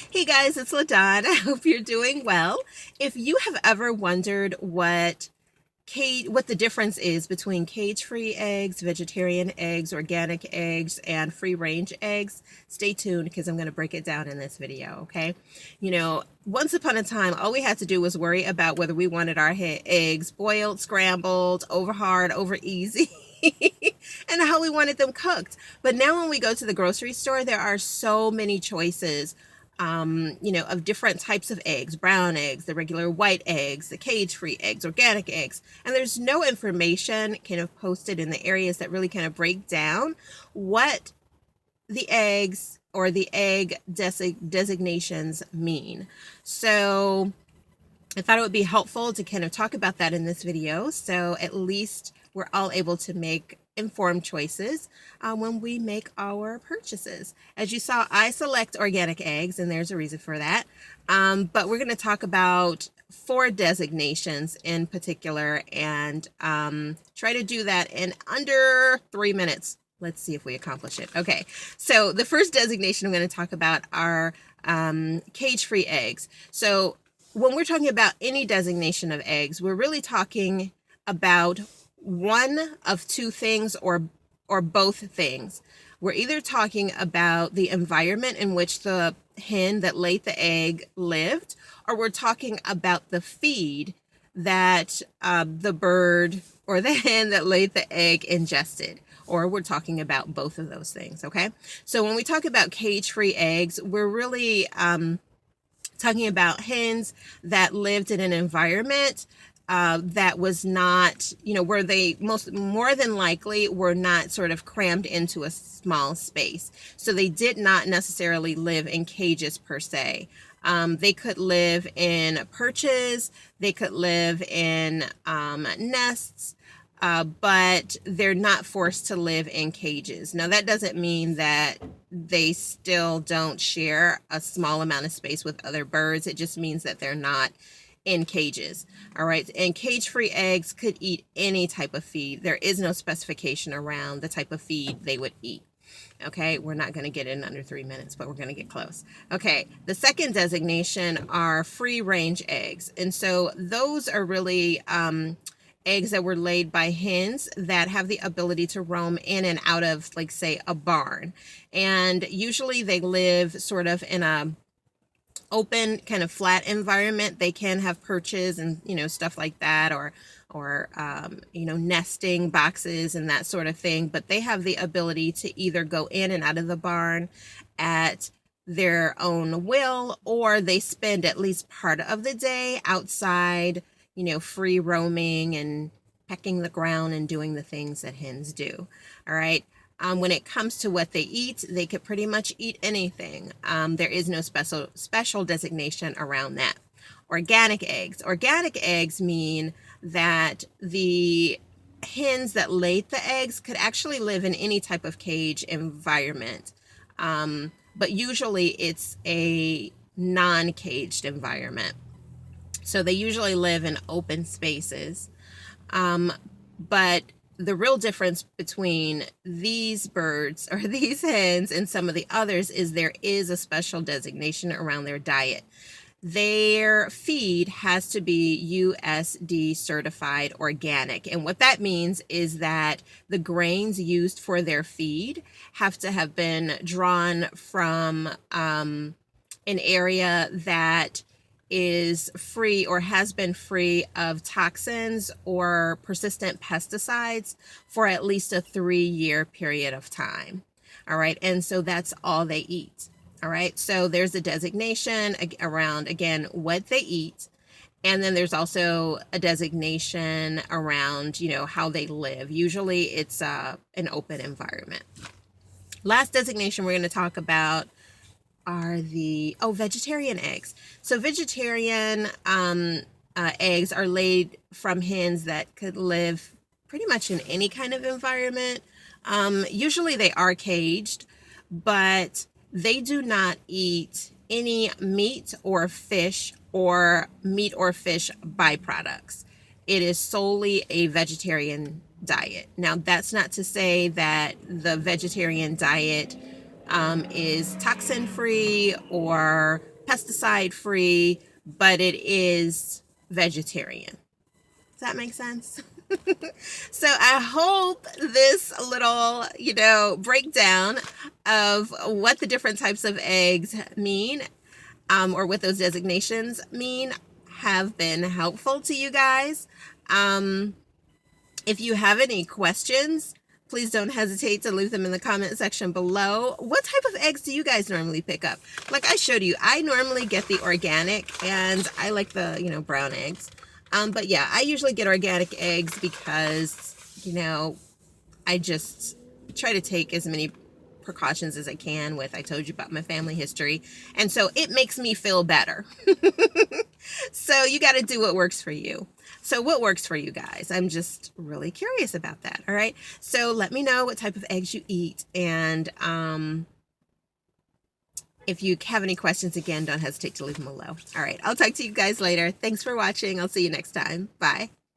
Hey guys, it's LaDon. I hope you're doing well. If you have ever wondered what the difference is between cage-free eggs, vegetarian eggs, organic eggs, and free-range eggs, stay tuned because I'm going to break it down in this video, okay? Once upon a time, all we had to do was worry about whether we wanted our eggs boiled, scrambled, over hard, over easy. And how we wanted them cooked. But now when we go to the grocery store, there are so many choices of different types of eggs, brown eggs, the regular white eggs, the cage-free eggs, organic eggs. And there's no information kind of posted in the areas that really kind of break down what the eggs or the egg designations mean. So I thought it would be helpful to kind of talk about that in this video. So at least we're all able to make informed choices when we make our purchases. As you saw, I select organic eggs, and there's a reason for that. But we're going to talk about 4 designations in particular and try to do that in under 3 minutes. Let's see if we accomplish it. Okay, so the first designation I'm going to talk about are cage-free eggs. So when we're talking about any designation of eggs, we're really talking about one of 2 things or both things. We're either talking about the environment in which the hen that laid the egg lived, or we're talking about the feed that the bird or the hen that laid the egg ingested, or we're talking about both of those things, okay? So when we talk about cage-free eggs, we're really talking about hens that lived in an environment that was not, where they more than likely were not sort of crammed into a small space. So they did not necessarily live in cages per se. They could live in perches, they could live in nests, but they're not forced to live in cages. Now, that doesn't mean that they still don't share a small amount of space with other birds. It just means that they're not in cages. All right. And cage-free eggs could eat any type of feed. There is no specification around the type of feed they would eat. Okay, we're not going to get it in under 3 minutes, but we're going to get close. Okay, the second designation are free-range eggs. And so those are really eggs that were laid by hens that have the ability to roam in and out of, like, say, a barn. And usually they live sort of in a open kind of flat environment. They can have perches and stuff like that, or nesting boxes and that sort of thing, but they have the ability to either go in and out of the barn at their own will, or they spend at least part of the day outside, free roaming and pecking the ground and doing the things that hens do. All right. When it comes to what they eat, they could pretty much eat anything. There is no special designation around that. Organic eggs. Organic eggs mean that the hens that laid the eggs could actually live in any type of cage environment. But usually it's a non-caged environment. So they usually live in open spaces. But the real difference between these birds or these hens and some of the others is there is a special designation around their diet. Their feed has to be USD certified organic. And what that means is that the grains used for their feed have to have been drawn from an area that is free or has been free of toxins or persistent pesticides for at least a 3-year period of time. All right. And so that's all they eat. All right. So there's a designation around, again, what they eat. And then there's also a designation around, how they live. Usually it's an open environment. Last designation we're going to talk about are the vegetarian eggs. So vegetarian eggs are laid from hens that could live pretty much in any kind of environment. Usually they are caged, but they do not eat any meat or fish byproducts. It is solely a vegetarian diet. Now, that's not to say that the vegetarian diet is toxin free or pesticide free, but it is vegetarian. Does that make sense? So I hope this little, breakdown of what the different types of eggs mean, or what those designations mean, have been helpful to you guys. If you have any questions, please don't hesitate to leave them in the comment section below. What type of eggs do you guys normally pick up? Like I showed you, I normally get the organic, and I like the, brown eggs. But yeah, I usually get organic eggs because, I just try to take as many precautions as I can with, I told you about my family history. And so it makes me feel better. So you got to do what works for you. So what works for you guys? I'm just really curious about that. All right. So let me know what type of eggs you eat. And if you have any questions, again, don't hesitate to leave them below. All right. I'll talk to you guys later. Thanks for watching. I'll see you next time. Bye.